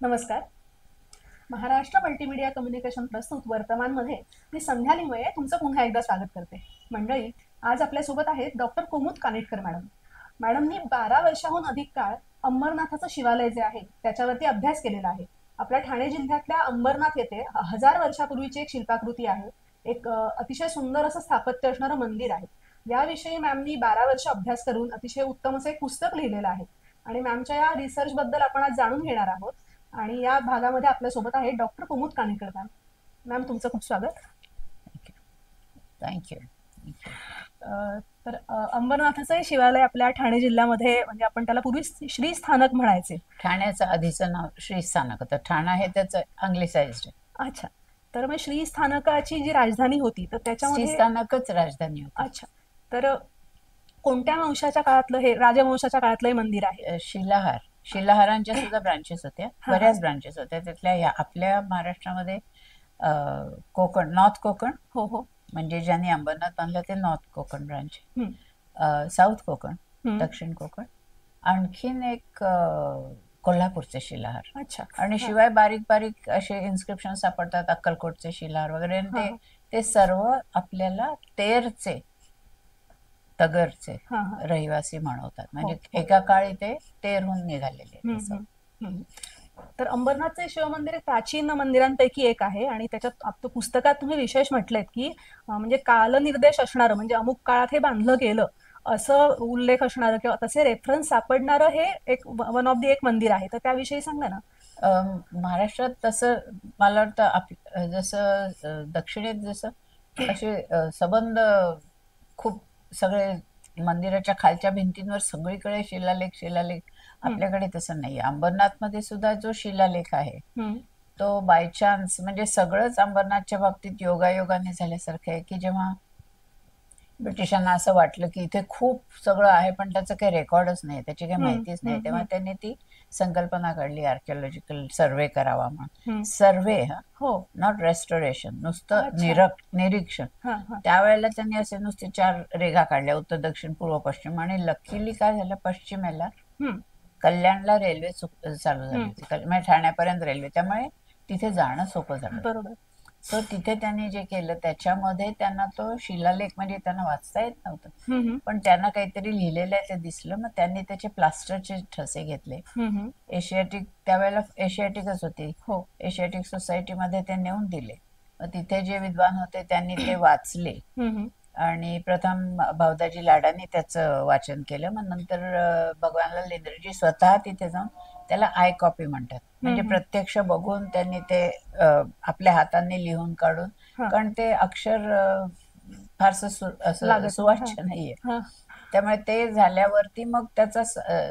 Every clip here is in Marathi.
नमस्कार. महाराष्ट्र मल्टीमीडिया कम्युनिकेशन प्रस्तुत वर्तमानमध्ये मी संध्या लिंगवये तुमचं पुन्हा एकदा स्वागत करते. मंडळी, आज आपल्यासोबत आहेत डॉक्टर कुमुद कानिटकर मॅडम. मॅडमनी 12 वर्षाहून अधिक काळ अंबरनाथाचं शिवालय जे आहे त्याच्यावरती अभ्यास केलेला आहे. आपल्या ठाणे जिल्ह्यातल्या अंबरनाथ येथे 1000 वर्षापूर्वीची एक शिल्पाकृती आहे. एक अतिशय सुंदर असं स्थापत्य असणारं मंदिर आहे. याविषयी मॅमनी 12 वर्ष अभ्यास करून अतिशय उत्तम असं एक पुस्तक लिहिलेलं आहे आणि मॅमच्या या रिसर्च बद्दल आपण आज जाणून घेणार आहोत. आणि या भागामध्ये आपल्यासोबत आहे डॉक्टर कुमुद कानिटकर मॅम. मॅम, तुमचं खूप स्वागत. थँक्यू. तर अंबरनाथाचं हे शिवालय आपल्या ठाणे जिल्ह्यामध्ये, म्हणजे आपण त्याला पूर्वी श्रीस्थानक म्हणायचे. ठाण्याचं आधीचं नाव श्रीस्थानक होतं. ठाणा हे त्याचं अंग्लिसाइज्ड आहे. अच्छा. तर मग श्रीस्थानकाची जी राजधानी होती तर त्याच्यामध्ये श्रीस्थानकच राजधानी होती. अच्छा. तर कोणत्या वंशाच्या काळातलं हे, राजवंशाच्या काळातलं हे मंदिर आहे? शिलाहारांच्या सुद्धा ब्रांचेस होत्या, बऱ्याच ब्रांचेस होत्या. त्यातल्या आपल्या महाराष्ट्रामध्ये कोकण, नॉर्थ कोकण, हो हो, म्हणजे ज्यांनी अंबरनाथ बांधलं ते नॉर्थ कोकण ब्रांच, हम्म, साऊथ कोकण, हम्म. दक्षिण कोकण, आणखीन एक कोल्हापूरचे शिलाहार. अच्छा. आणि शिवाय बारीक बारीक असे इन्स्क्रिप्शन सापडतात, अक्कलकोटचे शिलाहार वगैरे. आणि हा. ते सर्व आपल्याला तेरचे, तगरचे हा हा. रहिवासी म्हणवतात. म्हणजे हो. एका काळी ते तेरहून निघालेले आहेत असं. हम्म. तर अंबरनाथचे शिवमंदिर एक प्राचीन मंदिरांपैकी एक आहे आणि त्याच्यात आपल्या पुस्तकात तुम्ही विशेष म्हटलेत की म्हणजे कालनिर्देश असणारं, म्हणजे अमुक काळात हे बांधलं गेलं असं उल्लेख असणारं किंवा तसे रेफरन्स सापडणारं हे एक वन ऑफ दी एक मंदिर आहे. तर त्याविषयी सांगा ना. महाराष्ट्रात तसं मला वाटतं जसं दक्षिणेत जसं असे संबंध खूप सगळे मंदिराच्या खालच्या भिंतींवर सगळीकडे शिलालेख. आपल्याकडे तसं नाही. अंबरनाथमध्ये सुद्धा जो शिलालेख आहे तो बाय चान्स, म्हणजे सगळंच अंबरनाथच्या बाबतीत योगायोगाने झाल्यासारखं आहे की जेव्हा ब्रिटिशांना असं वाटलं की इथे खूप सगळं आहे पण त्याचं काही रेकॉर्डच नाही, त्याची काही माहितीच नाही, तेव्हा त्यांनी ती संकल्पना काढली आर्किओलॉजिकल सर्वे करावा म्हणून. सर्वे, हो, नॉट रेस्टोरेशन, नुसतं अच्छा. निरीक्षण. हा हा. त्यावेळेला त्यांनी असे नुसते 4 रेघा काढल्या, उत्तर, दक्षिण, पूर्व, पश्चिम. आणि लकीली काय झालं, पश्चिमेला कल्याणला रेल्वे चालू झाली होती, म्हणजे ठाण्यापर्यंत रेल्वे, त्यामुळे तिथे जाणं सोपं झालं. बरोबर. सो तिथे त्यांनी जे केलं त्याच्यामध्ये त्यांना तो शिलालेख, म्हणजे त्यांना वाचता येत नव्हतं पण त्यांना काहीतरी लिहिलेलं आहे ते दिसलं. मग त्यांनी त्याचे प्लास्टरचे ठसे घेतले. एशियाटिक, त्यावेळेला एशियाटिकच होती, हो, एशियाटिक सोसायटीमध्ये ते नेऊन दिले. मग तिथे जे विद्वान होते त्यांनी ते वाचले आणि प्रथम भावदाजी लाडांनी त्याचं वाचन केलं. मग नंतर भगवानलाल इंद्रजी स्वतः तिथे जाऊन, त्याला आय कॉपी म्हणतात, म्हणजे प्रत्यक्ष बघून त्यांनी ते आपल्या हातांनी लिहून काढून, कारण ते अक्षर फारसं सुवाच्य नाहीये, त्यामुळे ते झाल्यावरती मग त्याचा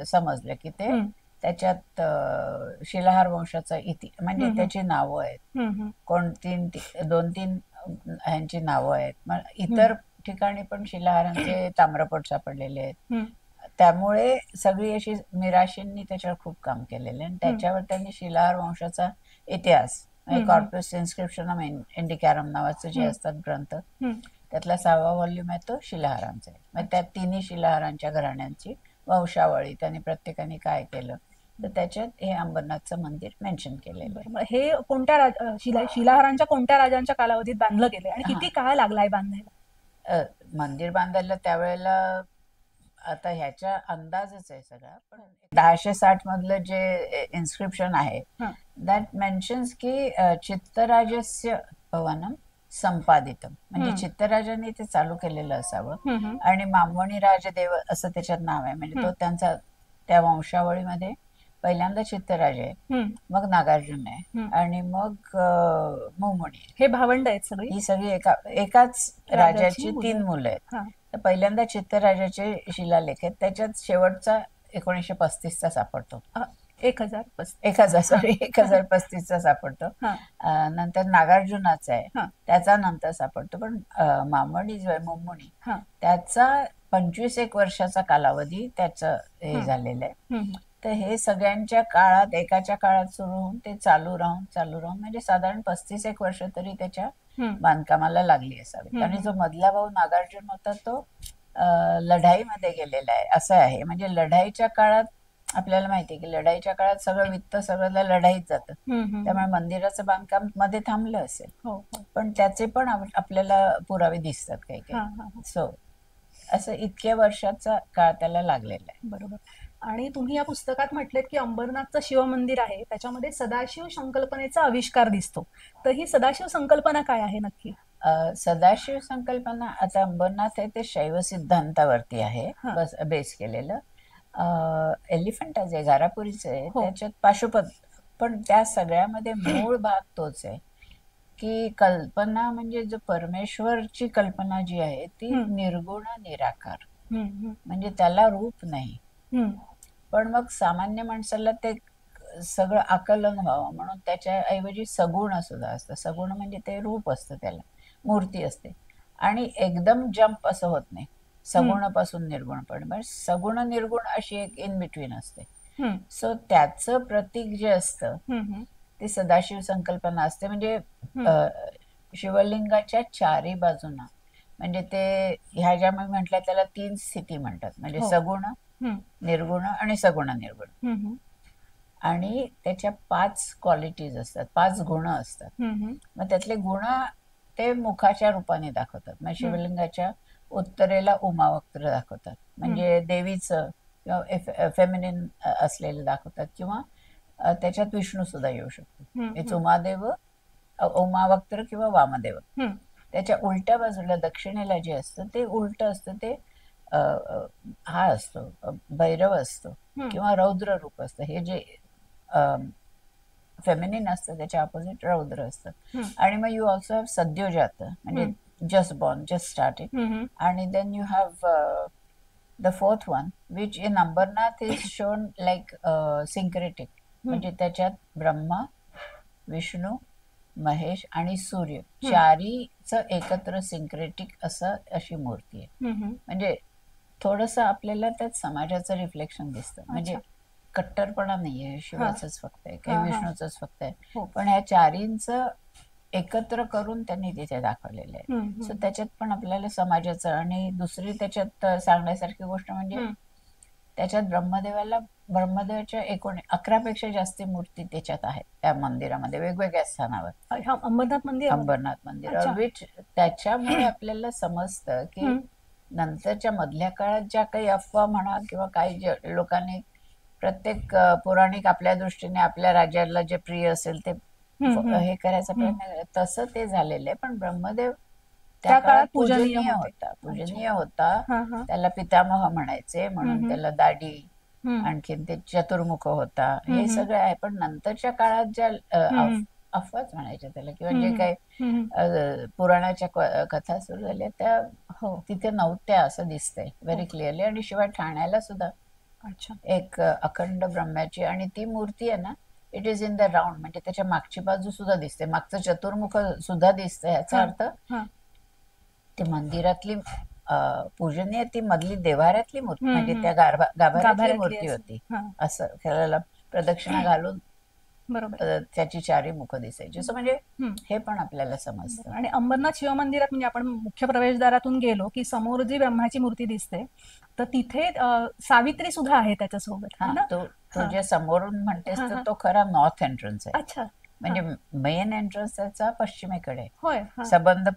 समजलं की ते त्याच्यात शिलाहार वंशाचा म्हणजे त्याची नावं आहेत, दोन तीन ह्यांची नावं आहेत. मग इतर ठिकाणी पण शिलाहारांचे ताम्रपट सापडलेले आहेत. त्यामुळे सगळी अशी मिराशींनी त्याच्यावर खूप काम केलेले आणि त्याच्यावर त्यांनी शिलाहार वंशाचा इतिहास, कॉर्पस इन्स्क्रिप्शन ऑफ इंडिकॅरम नावाचं जे असतात ग्रंथ, त्यातला 6वा व्हॉल्यूम आहे तो शिलाहारांचा आहे. मग त्या तिन्ही शिलाहारांच्या घराण्यांची वंशावळी त्यांनी प्रत्येकाने काय केलं तर त्याच्यात हे अंबरनाथचं मंदिर मेन्शन केलेलं आहे. हे कोणत्या शिलाहारांच्या कोणत्या राजांच्या कालावधीत बांधलं गेलंय आणि किती काळ लागलाय बांधायला? मंदिर बांधायला त्यावेळेला आता ह्याचा अंदाजच आहे सगळा, पण 1060 मधलं जे इन्स्क्रिप्शन आहे दॅट मेन्शन्स की चित्तराजस्य भवनम संपादितम, म्हणजे चित्तराजांनी ते चालू केलेलं असावं. आणि मामवणी राजदेव असं त्याच्यात नाव आहे, म्हणजे तो त्यांचा त्या वंशावळीमध्ये पहिल्यांदा चित्तराज आहे, मग नागार्जुन आहे आणि मग मोहमणी. हे भावंड आहेत सगळी? ही सगळी एकाच राजाची 3 मुलं आहेत. तर पहिल्यांदा चित्तराजाचे शिलालेख आहेत, त्याच्यात शेवटचा 1935चा सापडतो, 1035चा सापडतो. नंतर नागार्जुनाचा आहे, त्याचा नंतर सापडतो. पण मामणी जो आहे, मोहमणी, त्याचा 25 वर्षाचा कालावधी त्याचं हे झालेलं आहे. तर हे सगळ्यांच्या काळात, एकाच्या काळात सुरू होऊन ते चालू राहून म्हणजे साधारण 35 वर्ष तरी त्याच्या बांधकामाला लागली असावी. आणि जो मधला भाऊ नागार्जुन होता तो लढाईमध्ये गेलेला आहे असं आहे. म्हणजे लढाईच्या काळात आपल्याला माहितीये की लढाईच्या काळात सगळं वित्त सगळं लढाईत जातं, त्यामुळे मंदिराचं बांधकाम मध्ये थांबलं असेल, पण त्याचे पण आपल्याला पुरावे दिसतात काही काही. सो असं इतक्या वर्षाचा काळ त्याला लागलेला आहे. बरोबर. आणि तुम्ही या पुस्तकात म्हटलेत की अंबरनाथचं शिवमंदिर आहे, त्याच्यामध्ये सदाशिव संकल्पनेचा आविष्कार दिसतो. तर ही सदाशिव संकल्पना काय आहे नक्की? सदाशिव संकल्पना आता अंबरनाथ आहे ते शैव सिद्धांतावरती आहे बेस केलेलं. एलिफंट आहे घारापुरीच आहे, त्याच्यात पाशुपत, पण त्या सगळ्यामध्ये मूळ भाग तोच आहे की कल्पना म्हणजे जो परमेश्वरची कल्पना जी आहे ती निर्गुण निराकार, म्हणजे त्याला रूप नाही. पण मग सामान्य माणसाला ते सगळं आकलन व्हावं म्हणून त्याच्या ऐवजी सगुण सुद्धा असतं. सगुण म्हणजे ते रूप असतं, त्याला मूर्ती असते, आणि एकदम जंप असं होत नाही सगुणापासून निर्गुण, पण सगुण निर्गुण अशी एक इन बिटवीन असते. सो त्याचं प्रतीक जे असतं ते सदाशिव संकल्पना असते. म्हणजे शिवलिंगाच्या चारी बाजूना, म्हणजे ते ह्या ज्या मी म्हटल्या त्याला 3 स्थिती म्हणतात, म्हणजे सगुण, निर्गुण आणि सगुण निर्गुण. आणि त्याच्या 5 क्वालिटीज असतात, 5 गुण असतात. मग त्यातले गुण ते मुखाच्या रूपाने दाखवतात. म्हणजे शिवलिंगाच्या उत्तरेला उमावक्त्र दाखवतात, म्हणजे देवीचं किंवा फेमिनिन असलेलं दाखवतात, किंवा त्याच्यात विष्णू सुद्धा येऊ शकतो. उमादेव, उमावक्त्र किंवा वामदेव. त्याच्या उलट्या बाजूला दक्षिणेला जे असतं ते उलट असतं, ते हा असतो भैरव असतो किंवा रौद्र रूप असतं. हे जे फेमिनिन असतं त्याच्या अपोजिट रौद्र असतं. आणि मग यू ऑल्सो हॅव सद्योजात, म्हणजे जस्ट बॉर्न, जस्ट स्टार्टेड. आणि then you have the fourth one which in Ambernath is shown like syncretic, म्हणजे त्याच्यात ब्रह्मा, विष्णू, महेश आणि सूर्य चारीचं एकत्र सिंक्रेटिक असं अशी मूर्ती आहे. म्हणजे थोडस आपल्याला त्यात समाजाचं रिफ्लेक्शन दिसतं. म्हणजे कट्टरपणा नाहीये शिवाचंच फक्त आहे, काही विष्णूचंच फक्त आहे, पण ह्या चारींचं एकत्र करून त्यांनी तिथे दाखवलेलं आहे. सो त्याच्यात पण आपल्याला समाजाचं, आणि दुसरी त्याच्यात सांगण्यासारखी गोष्ट म्हणजे त्याच्यात ब्रह्मदेवाच्या 11 पेक्षा जास्त मूर्ती त्याच्यात आहेत त्या मंदिरामध्ये, वेगवेगळ्या स्थानावर. अंबरनाथ मंदिर विच त्याच्यामुळे आपल्याला समजतं की नंतरच्या मधल्या काळात ज्या काही अफवा म्हणा किंवा काही लोकांनी प्रत्येक पौराणिक आपल्या दृष्टीने आपल्या राज्याला जे प्रिय असेल ते हे करायचा प्रयत्न, तसं ते झालेलं आहे. पण ब्रह्मदेव त्या काळात पूजनीय होता. त्याला पितामह म्हणायचे, म्हणून त्याला दाढी, आणखीन ते चतुर्मुख होता, हे सगळं आहे. पण नंतरच्या काळात ज्या अफवाच म्हणायच्या त्याला, किंवा जे काही पुराणाच्या कथा सुरू झाल्या त्या तिथे नव्हत्या असं दिसतंय व्हेरी क्लिअरली. आणि शिवाय ठाण्याला सुद्धा एक अखंड ब्रह्म्याची, आणि ती मूर्ती आहे ना, it is in the round, म्हणजे त्याच्या मागची बाजू सुद्धा दिसते, मागचं चतुर्मुख सुद्धा दिसतं. याचा अर्थ ती मंदिरातली पूजनीय, ती मधली देव्हाऱ्यातली मूर्ती, म्हणजे त्या गाभाऱ्यातली मूर्ती होती, असं त्याला प्रदक्षिणा घालून त्याची चारी मुख दिसायची. असं म्हणजे हे पण आपल्याला समजतं. आणि अंबरनाथ शिवमंदिरात म्हणजे आपण मुख्य प्रवेशद्वारातून गेलो की समोर जी ब्रह्माची मूर्ती दिसते, तर तिथे सावित्री सुद्धा आहे त्याच्यासोबत. तो जे समोरून म्हणतेस तर तो खरा नॉर्थ एंट्रन्स आहे. अच्छा. म्हणजे मेन एंट्रन्स त्याचा पश्चिमेकडे, संबंध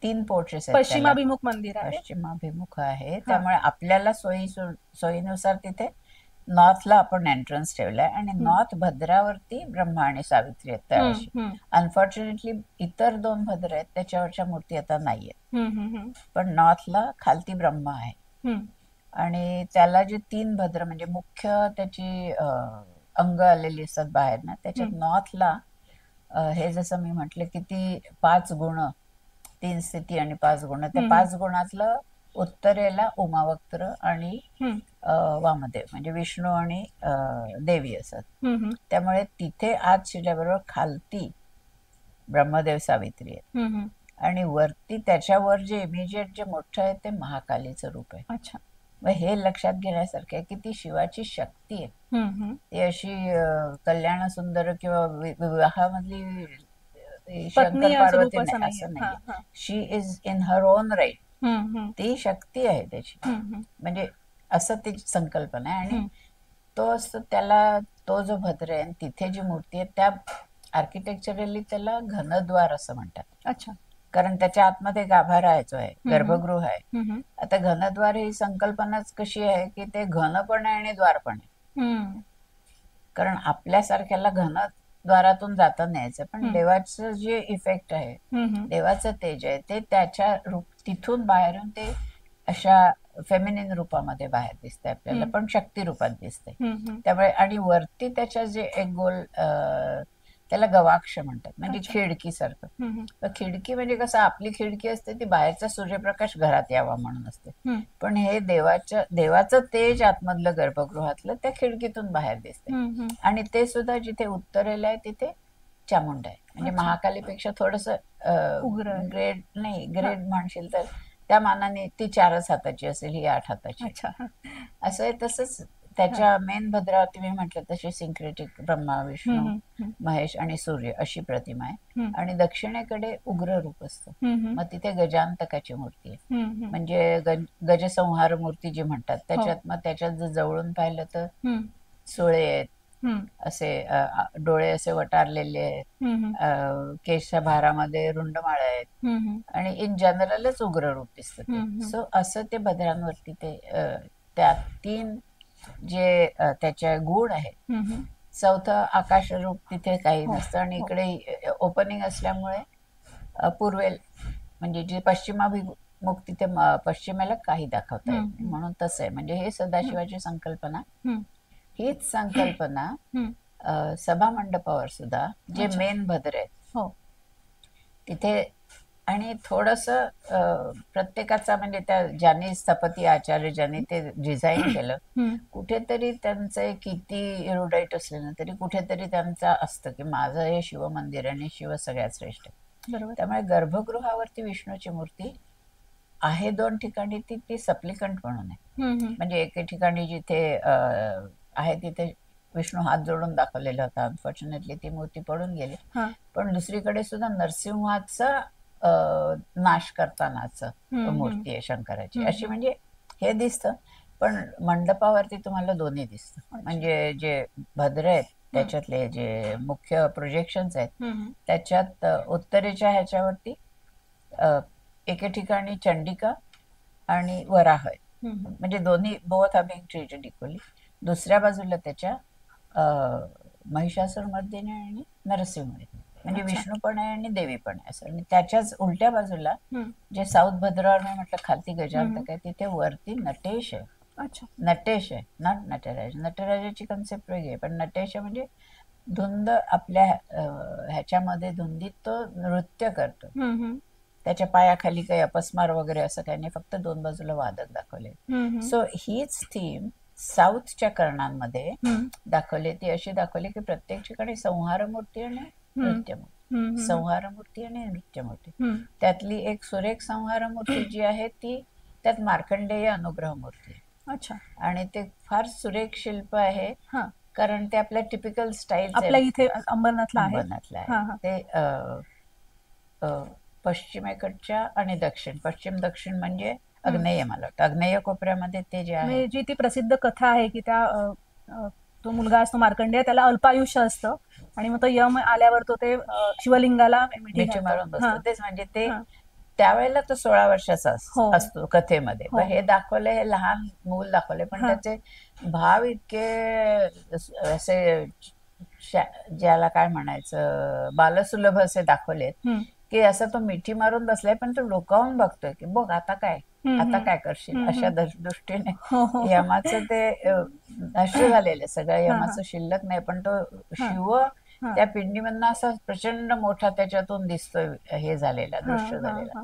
3 पोर्चेस आहेत, पश्चिमाभिमुख मंदिर आहे, पश्चिमाभिमुख आहे. त्यामुळे आपल्याला सोयीनुसार तिथे नॉर्थला आपण एंट्रन्स ठेवलाय, आणि नॉर्थ भद्रावरती ब्रह्मा आणि सावित्री आहेत. अनफॉर्च्युनेटली इतर 2 भद्र आहेत त्याच्यावरच्या मूर्ती आता नाहीयेत, पण नॉर्थला खालती ब्रह्मा आहे. आणि त्याला जे 3 भद्र म्हणजे मुख्य त्याची अंग आलेली असतात बाहेर ना, त्याच्यात नॉर्थला हे जसं मी म्हटलं की ती 5 गुण, 3 स्थिती आणि 5 गुण, त्या 5 गुणातलं उत्तरेला उमावक्त्र आणि वामदेव म्हणजे विष्णू आणि देवी असत. त्यामुळे तिथे आत शिरल्याबरोबर खालती ब्रह्मदेव सावित्री आहे, आणि वरती त्याच्यावर जे इमिजिएट जे मोठं आहे ते महाकालीचं रूप आहे. अच्छा. मग हे लक्षात घेण्यासारखं आहे की ती शिवाची शक्ती आहे. ती अशी कल्याण सुंदर किंवा विवाहामधली शंकर पार्वती नाही असं नाही. She is in her own right. ती शक्ती आहे त्याची, म्हणजे असं ती संकल्पना आहे. आणि तो असतो त्याला, तो जो भद्र आहे तिथे जी मूर्ती आहे त्या आर्किटेक्चरली त्याला घनद्वार असं म्हणतात. अच्छा. कारण त्याच्या आतमध्ये गाभारा आहे, जो आहे गर्भगृह आहे. आता घनद्वार ही संकल्पनाच कशी आहे की ते घन पण आहे आणि द्वार पण आहे. कारण आपल्यासारख्याला घनद्वारातून जाता न्यायचं, पण देवाचं जे इफेक्ट आहे, देवाचं तेज आहे ते त्याच्या तिथून बाहेरून ते अशा फेमिनिन रूपामध्ये बाहेर दिसते आपल्याला, पण शक्ती रूपात दिसते. त्यामुळे आणि वरती त्याच्या जे एक गोल त्याला गवाक्ष म्हणतात, म्हणजे खिडकी सारखं. खिडकी म्हणजे कसं आपली खिडकी असते ती बाहेरचा सूर्यप्रकाश घरात यावा म्हणून असते, पण हे देवाचं तेज आतमधलं गर्भगृहातलं त्या खिडकीतून बाहेर दिसते. आणि ते सुद्धा जिथे उत्तरेला आहे तिथे चामुंडा आहे, म्हणजे महाकालीपेक्षा थोडस ग्रेड नाही, ग्रेड म्हणशील तर त्या मानाने ती 4 हाताची असेल, ही 8 हाताची असं आहे. तसंच त्याच्या मेन भद्रावती मी म्हटलं तशी सिंक्रेटिक ब्रह्मा, विष्णू, महेश आणि सूर्य अशी प्रतिमा आहे. आणि दक्षिणेकडे उग्र रूप असतं, मग तिथे गजांतकाची मूर्ती आहे, म्हणजे गजसंहार मूर्ती जी म्हणतात त्याच्यात. मग त्याच्यात जर जवळून पाहिलं तर सुळे आहेत, असे डोळे असे वटारलेले आहेत, केशच्या भारामध्ये रुंडमाळ आहेत, आणि इन जनरलच उग्र रूप दिसतं. सो असं ते भद्रांवरती ते त्या 3 जे त्याच्या गुण आहेत. चौथं आकाश रूप तिथे काही नसतं, आणि इकडे ओपनिंग असल्यामुळे पूर्वेल म्हणजे जे पश्चिमाभिमुख तिथे पश्चिमेला काही दाखवता येत, म्हणून तसं आहे. म्हणजे हे सदाशिवाची संकल्पना, हीच संकल्पना सभा मंडपावर सुद्धा जे मेन भद्र आहेत तिथे. आणि थोडस प्रत्येकाचा म्हणजे त्या ज्यांनी स्थपती आचार्य ज्यांनी ते डिझाईन केलं, कुठेतरी त्यांचं किती इरोडाईट असले ना तरी कुठेतरी त्यांचं असतं की माझं हे शिव मंदिर आणि शिव सगळ्यात श्रेष्ठ. त्यामुळे गर्भगृहावरती विष्णूची मूर्ती आहे 2 ठिकाणी, ती सप्लिकंट म्हणून आहे. म्हणजे एके ठिकाणी जिथे आहे तिथे विष्णू हात जोडून दाखवलेला होता, अनफॉर्च्युनेटली ती मूर्ती पडून गेली. पण दुसरीकडे सुद्धा नरसिंहाचा नाश करतानाच मूर्ती आहे शंकराची, अशी. म्हणजे हे दिसतं, पण मंडपावरती तुम्हाला दोन्ही दिसतं. म्हणजे जे भद्र आहेत त्याच्यातले जे मुख्य प्रोजेक्शन्स आहेत त्याच्यात उत्तरेच्या ह्याच्यावरती एके ठिकाणी चंडिका आणि वराह आहे, म्हणजे दोन्ही both are being treated equally. दुसऱ्या बाजूला त्याच्या महिषासुरमर्दिनी आणि नरसिंह आहे, म्हणजे विष्णू पण आहे आणि देवी पण आहे असं. आणि त्याच्याच उलट्या बाजूला जे साऊथ भद्रावर मी म्हटलं खालती गजांतक आहे, तिथे वरती नटेश आहे. नटेश आहे, नॉट नटराज. नटराजाची कन्सेप्ट वेगळी आहे, पण नटेश आहे म्हणजे धुंद आपल्या ह्याच्यामध्ये धुंदीत तो नृत्य करतो. त्याच्या पायाखाली काही अपस्मार वगैरे असं काही नाही, फक्त 2 बाजूला वादक दाखवले. सो हीच थीम साऊथच्या कर्णांमध्ये दाखवली. ती अशी दाखवली की प्रत्येक ठिकाणी संहार मूर्ती आणि नृत्यमूर्ती, संहार मूर्ती आणि नृत्यमूर्ती. त्यातली एक सुरेख संहार मूर्ती जी आहे ती त्यात मार्कंडेय अनुग्रह मूर्ती आहे. अच्छा. आणि ते फार सुरेख शिल्प आहे, कारण ते आपल्या टिपिकल स्टाईल आपल्या इथे अंबरनाथला आहे. ते पश्चिमेकडच्या आणि पश्चिम दक्षिण म्हणजे आग्नेय, मला वाटतं आग्नेय कोपऱ्यामध्ये ते जे आहे. जी ती प्रसिद्ध कथा आहे की त्या तो मुलगा असतो मार्कंडेय, त्याला अल्पायुष्य असतं आणि मग तो यम आल्यावर तो ते शिवलिंगाला मिठी मारून बसतो. तेच म्हणजे ते त्यावेळेला तो 16 वर्षाचा असतो कथेमध्ये. पण हे दाखवले, हे लहान मूल दाखवले, पण त्याचे भाव इतके असे ज्याला काय म्हणायचं बालसुलभ असे दाखवलेत की असं तो मिठी मारून बसलाय, पण तो डोकावून बघतोय की बघ आता काय करशील, अशा दृष्टीने. यमाचं ते नष्ट झालेलं सगळं, यमाचं शिल्लक नाही, पण तो शिव त्या पिंडीमधनं असा प्रचंड मोठा त्याच्यातून दिसतोय हे झालेला, दृश्य झालेला.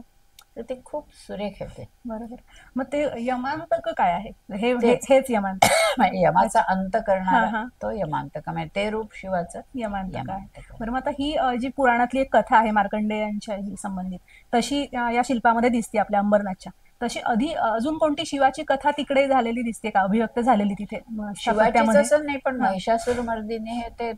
तर ते खूप सुरेख आहे ते. बरोबर. मग ते यमांतक काय आहे? हेच यमांतक, यमाचा अंत करणारा तो यमांतक, म्हणजे ते रूप शिवाचं यमांतक आहे. बरं, मग आता ही जी पुराणातली एक कथा आहे मार्कंडेयांच्या संबंधित, तशी या शिल्पामध्ये दिसते आपल्या अंबरनाथच्या. तशी अजून कोणती शिवाची कथा तिकडे झालेली दिसते का, अभिव्यक्त झालेली तिथे? शिवाची असं नाही, पण महिषासुरमर्दिनी हे ते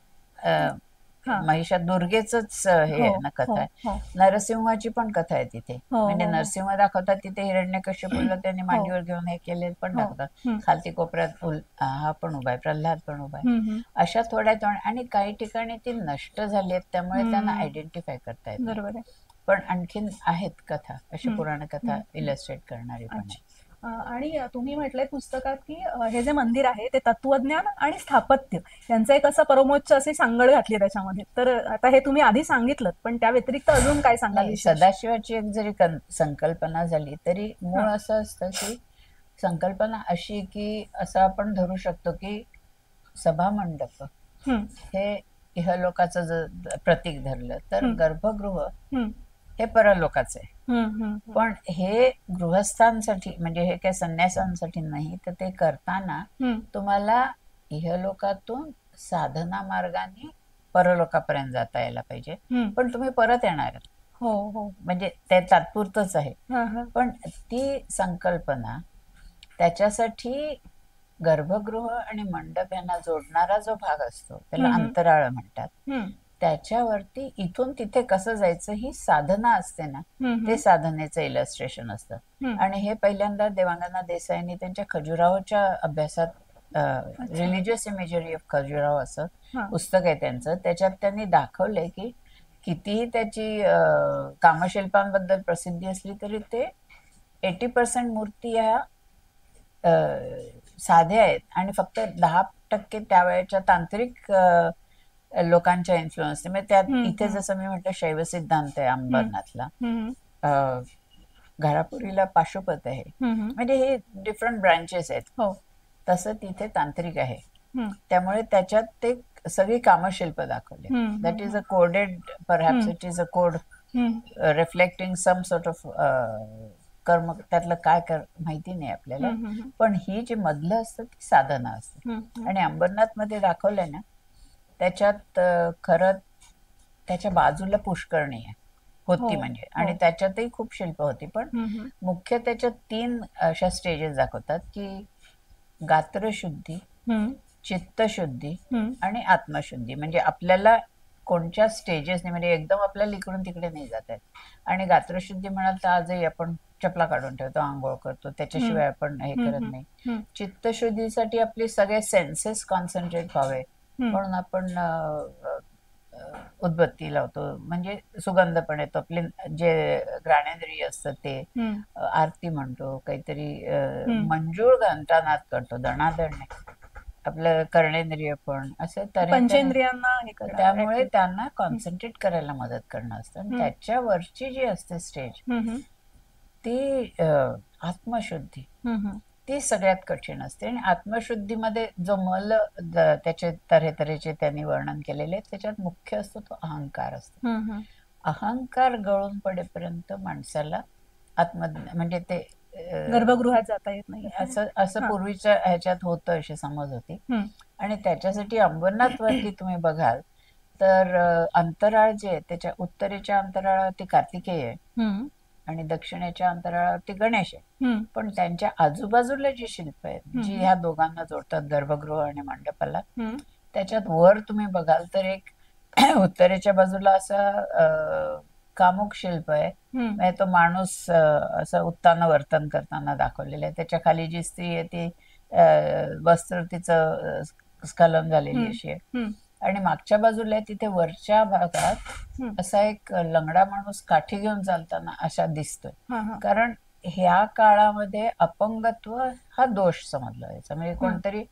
महिषा दुर्गेचंच हे आहे ना कथा आहे. नरसिंहाची पण कथा आहे तिथे, म्हणजे नरसिंह दाखवतात तिथे हिरण्यकश्यपूला त्यांनी मांडीवर घेऊन हे केले पण दाखवतात. खालती कोपऱ्यात हा पण उभा आहे, प्रल्हाद पण उभा आहे. अशा थोड्या आणि काही ठिकाणी ती नष्ट झाली आहेत, त्यामुळे त्यांना आयडेंटिफाय करता येत. पण आणखीन आहेत कथा, अशी पुराण कथा इलस्ट्रेट करणारी पण आहे. आणि तुम्ही म्हटलंय पुस्तकात की हे जे मंदिर आहे ते तत्वज्ञान आणि स्थापत्य यांचं एक असं परमोच्च असे सांगड घातली त्याच्यामध्ये. तर आता हे तुम्ही आधी सांगितलं, पण त्या व्यतिरिक्त अजून काय सांगाल? सदाशिवाची एक जरी संकल्पना झाली तरी मूळ असं असतं की संकल्पना अशी की असं आपण धरू शकतो की सभा मंडप हे इहलोकाचं जर प्रतीक धरलं तर गर्भगृह हे परलोकाचं आहे. पण हे गृहस्थांसाठी म्हणजे हे काही संन्यासांसाठी नाही, तर ते करताना तुम्हाला इहलोकातून साधना मार्गाने परलोकापर्यंत जाता यायला पाहिजे. पण तुम्ही परत येणार, म्हणजे ते तात्पुरतच आहे. पण ती संकल्पना त्याच्यासाठी गर्भगृह आणि मंडप यांना जोडणारा जो भाग असतो त्याला अंतराळ म्हणतात. त्याच्यावरती इथून तिथे कसं जायचं ही साधना असते ना, ते साधनेचं इलस्ट्रेशन असतं. आणि हे पहिल्यांदा देवांगना देसाईंनी त्यांच्या खजुराहोच्या अभ्यासात रिलिजियस इमेजरी ऑफ खजुराहो असं पुस्तक आहे त्यांचं, त्याच्यात त्यांनी दाखवलंय की कितीही त्याची कामशिल्पांबद्दल प्रसिद्धी असली तरी ते 80% मूर्ती ह्या साध्या आहेत आणि फक्त 10% त्यावेळेच्या तांत्रिक लोकांच्या इन्फ्लुअन्स. म्हणजे त्यात इथे जसं मी म्हटलं शैव सिद्धांत आहे अंबरनाथला, घारापुरीला पाशुपत आहे, म्हणजे हे डिफरंट ब्रांचेस आहेत. तसं तिथे तांत्रिक आहे. त्यामुळे त्याच्यात ते सगळी कामशिल्प दाखवले. That is a coded, perhaps it is a code reflecting some sort of karma. त्यातलं काय माहिती नाही आपल्याला, पण ही जी मधलं असतं ती साधना असते. आणि अंबरनाथ मध्ये दाखवलंय ना, त्याच्यात खरं त्याच्या बाजूला पुष्करणी होती म्हणजे, आणि त्याच्यातही खूप शिल्प होती. पण मुख्य त्याच्यात 3 अशा स्टेजेस दाखवतात की गात्रशुद्धी, चित्तशुद्धी आणि आत्मशुद्धी. म्हणजे आपल्याला कोणत्या स्टेजेसने, म्हणजे एकदम आपल्याला इकडून तिकडे नाही जात आहेत. आणि गात्रशुद्धी म्हणाल तर आजही आपण चपला काढून ठेवतो, आंघोळ करतो, त्याच्याशिवाय आपण हे करत नाही. चित्तशुद्धीसाठी आपले सगळे सेन्सेस कॉन्सन्ट्रेट व्हावे म्हणून आपण उदबत्ती लावतो, म्हणजे सुगंध पण येतो. आपले जे घ्राणेंद्रिय असतं ते, आरती म्हणतो, काहीतरी मंजूळ घंटानाद करतो, दणादण नाही, आपलं कर्णेंद्रिय पण असं पंचेंद्रियांना. त्यामुळे त्यांना कॉन्सन्ट्रेट करायला मदत करणं असतं. आणि त्याच्यावरची जी असते स्टेज ती आत्मशुद्धी, ती सगळ्यात कठीण असते. आणि आत्मशुद्धीमध्ये जो मल त्याचे तऱ्हेतऱ्हेचे त्यांनी वर्णन केलेले, त्याच्यात मुख्य असतो तो अहंकार असतो. अहंकार गळून पडेपर्यंत माणसाला म्हणजे ते गर्भगृहात जाता येत नाही असं पूर्वीच्या ह्याच्यात होतं, अशी समज होती. आणि त्याच्यासाठी अंबरनाथ वरती तुम्ही बघाल तर अंतराळ जे आहे त्याच्या उत्तरेच्या अंतराळावरती कार्तिकेय आहे आणि दक्षिणेच्या अंतराळावरती गणेश आहे. पण त्यांच्या आजूबाजूला जी शिल्प आहेत जी ह्या दोघांना जोडतात, गर्भगृह आणि मंडपाला, त्याच्यात वर तुम्ही बघाल तर एक उत्तरेच्या बाजूला असा कामुक शिल्प आहे. म्हणजे तो माणूस असं उत्तानं वर्तन करताना दाखवलेलं आहे. त्याच्या खाली जी स्त्री आहे ती वस्त्र तिचं स्खलन झालेली अशी आहे. आणि मागच्या बाजूला तिथे वरच्या भागात असा एक लंगडा माणूस काठी घेऊन चालताना अशा दिसतोय. कारण ह्या काळामध्ये अपंगत्व हा दोष समजला जायचा. म्हणजे कोणतरी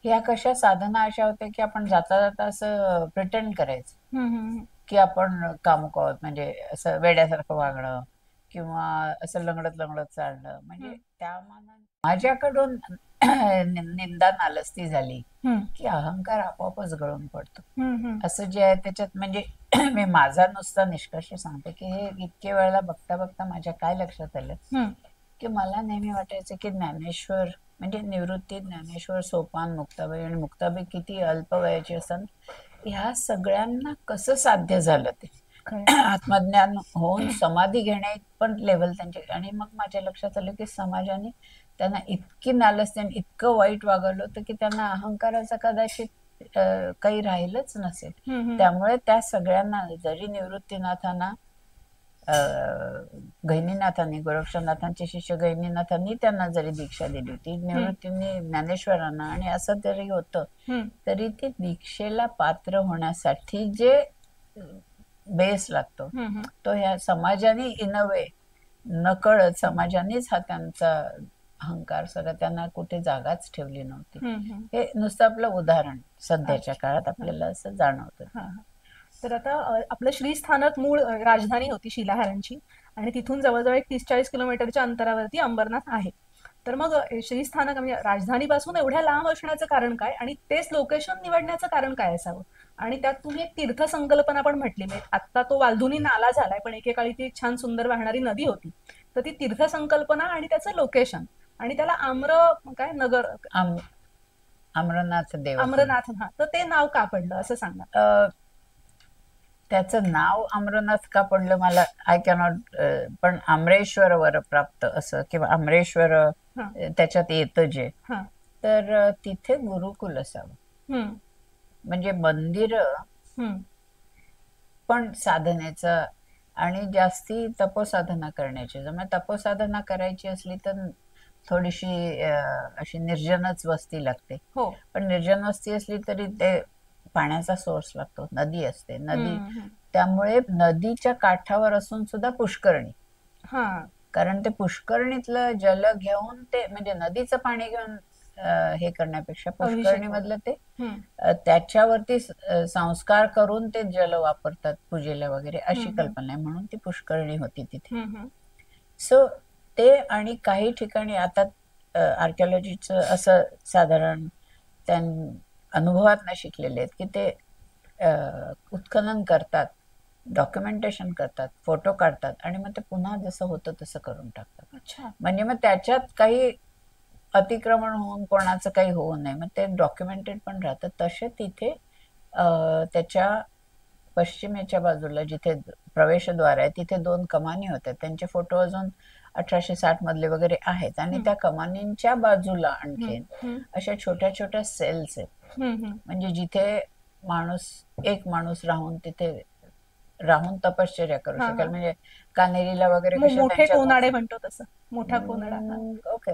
ह्या कशा साधना अशा होत्या की आपण जाता जाता असं प्रिटेंड करायचं की आपण कामुक आहोत, म्हणजे असं वेड्यासारखं वागणं किंवा असं लंगडत लंगडत चालणं. म्हणजे त्या मानाने माझ्याकडून निंदा नालस्ती झाली की अहंकार आपोआपच गळून पडतो असं जे आहे त्याच्यात. म्हणजे मी माझा नुसता निष्कर्ष सांगते की हे इतके वेळेला बघता बघता माझ्या काय लक्षात आलं की मला नेहमी वाटायचं की ज्ञानेश्वर म्हणजे निवृत्ती, ज्ञानेश्वर, सोपान, मुक्ताबाई, आणि मुक्ताबाई किती अल्प वयाची असताना ह्या सगळ्यांना कसं साध्य झालं ते आत्मज्ञान होऊन समाधी घेणे पण लेवल त्यांचे. आणि मग माझ्या लक्षात आलं की समाजाने त्यांना इतकी नालस्ती आणि इतकं वाईट वागवलं होतं की त्यांना अहंकाराचा कदाचित काही राहिलंच नसेल. त्यामुळे त्या सगळ्यांना, जरी निवृत्तीनाथांना गहिनीनाथांनी, गोरक्षनाथांचे शिष्य गहिनीनाथांनी त्यांना जरी दीक्षा दिली होती, निवृत्तींनी ज्ञानेश्वरांना, आणि असं जरी होतं तरी ते दीक्षेला पात्र होण्यासाठी जे बेस लागतो तो ह्या समाजाने इन अ वे नकळत समाजानेच हा त्यांचा अहंकार सगळं, त्यांना कुठे जागाच ठेवली नव्हती. हे नुसतं आपलं उदाहरण सध्याच्या काळात आपल्याला असं जाणवतं. तर आता आपलं श्रीस्थानक मूळ राजधानी होती शिलाहारांची, आणि तिथून जवळजवळ एक 30-40 किलोमीटरच्या अंतरावरती अंबरनाथ आहे. तर मग श्रीस्थानक म्हणजे राजधानीपासून एवढ्या लांब असण्याचं कारण काय, आणि तेच लोकेशन निवडण्याचं कारण काय असावं? आणि त्यात तुम्ही एक तीर्थ संकल्पना पण म्हटली, म्हणजे आता तो वालधुनी नाला झालाय, पण एकेकाळी ती छान सुंदर वाहणारी नदी होती. तर ती तीर्थ संकल्पना आणि त्याचं लोकेशन, आणि त्याला काय नगर अमरनाथ देव, अमरनाथ, हा, तर ते नाव का पडलं असं सांगा. त्याचं नाव अमरनाथ का पडलं मला आय कॅनॉट, पण अमरेश्वर वर प्राप्त असं, किंवा अमरेश्वर त्याच्यात येतं जे, तर तिथे गुरुकुल असावं. म्हणजे मंदिर पण साधनेचं आणि जास्ती तपोसाधना करण्याची. जर तपोसाधना करायची असली तर थोडीशी अशी निर्जनच वस्ती लागते. पण निर्जन वस्ती असली तरी ते पाण्याचा सोर्स लागतो, नदी असते, नदी, त्यामुळे नदीच्या काठावर असून सुद्धा पुष्करणी, कारण ते पुष्करणीतलं जल घेऊन ते, म्हणजे नदीचं पाणी घेऊन हे करण्यापेक्षा पुष्करणी मधलं ते त्याच्यावरती संस्कार करून ते जल वापरतात पूजेला वगैरे, अशी कल्पना आहे, म्हणून ती पुष्करणी होती तिथे. सो ते, आणि काही ठिकाणी आता आर्किओलॉजीचं असं साधारण त्या अनुभवात न शिकलेले आहेत की ते उत्खनन करतात, डॉक्युमेंटेशन करतात, फोटो काढतात, आणि मग ते पुन्हा जसं होतं तसं करून टाकतात. म्हणजे मग त्याच्यात काही अतिक्रमण होऊन कोणाचं काही होऊ नये, मग ते डॉक्युमेंटेड पण राहतं. तसे तिथे त्याच्या पश्चिमेच्या बाजूला जिथे प्रवेशद्वार आहे तिथे 2 कमानी होत्या, त्यांचे फोटो अजून 1860 मधले वगैरे आहेत, आणि त्या कमानींच्या बाजूला आणखीन अशा छोट्या छोट्या सेल्स आहेत, म्हणजे जिथे एक माणूस राहून तिथे राहून तपश्चर्या करू शकेल. म्हणजे कानेरीला वगैरे मोठे कोनाडे म्हणतो तसं, मोठा कोनाडा. ओके,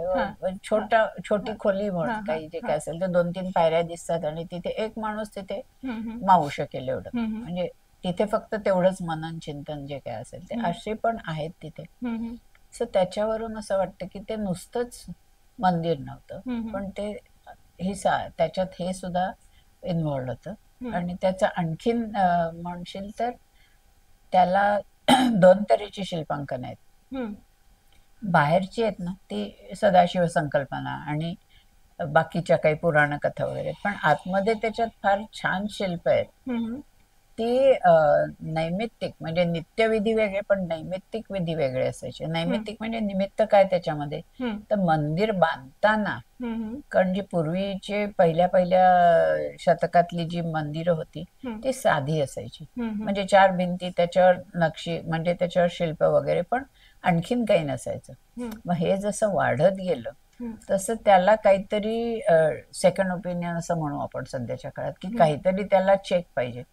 छोटी खोली म्हणून काही जे काय असेल तर 2-3 पायऱ्या दिसतात, आणि तिथे एक माणूस तिथे मावू शकेल एवढं. म्हणजे तिथे फक्त तेवढंच मनन चिंतन जे काय असेल ते, असे पण आहेत तिथे. सो त्याच्यावरून असं वाटतं की ते नुसतंच मंदिर नव्हतं, पण ते त्याच्यात हे सुद्धा इन्व्हॉल्ड होतं. आणि त्याचं आणखीन म्हणशील तर त्याला 2 तऱ्हेची शिल्पांकन आहेत. बाहेरची आहेत ना ती सदाशिव संकल्पना आणि बाकीच्या काही पुराण कथा वगैरे, पण आतमध्ये त्याच्यात फार छान शिल्प आहेत. ती नैमित्तिक म्हणजे नित्यविधी वेगळे, पण नैमित्तिक विधी वेगळे असायचे. नैमित्तिक म्हणजे निमित्त काय त्याच्यामध्ये, तर मंदिर बांधताना, कारण जी पूर्वीची पहिल्या शतकातली जी मंदिरं होती ती साधी असायची, म्हणजे 4 भिंती, त्याच्यावर नक्षी म्हणजे त्याच्यावर शिल्प वगैरे, पण आणखीन काही नसायचं. मग हे जसं वाढत गेलं तसं त्याला काहीतरी सेकंड ओपिनियन असं म्हणू आपण सध्याच्या काळात, की काहीतरी त्याला चेक पाहिजे.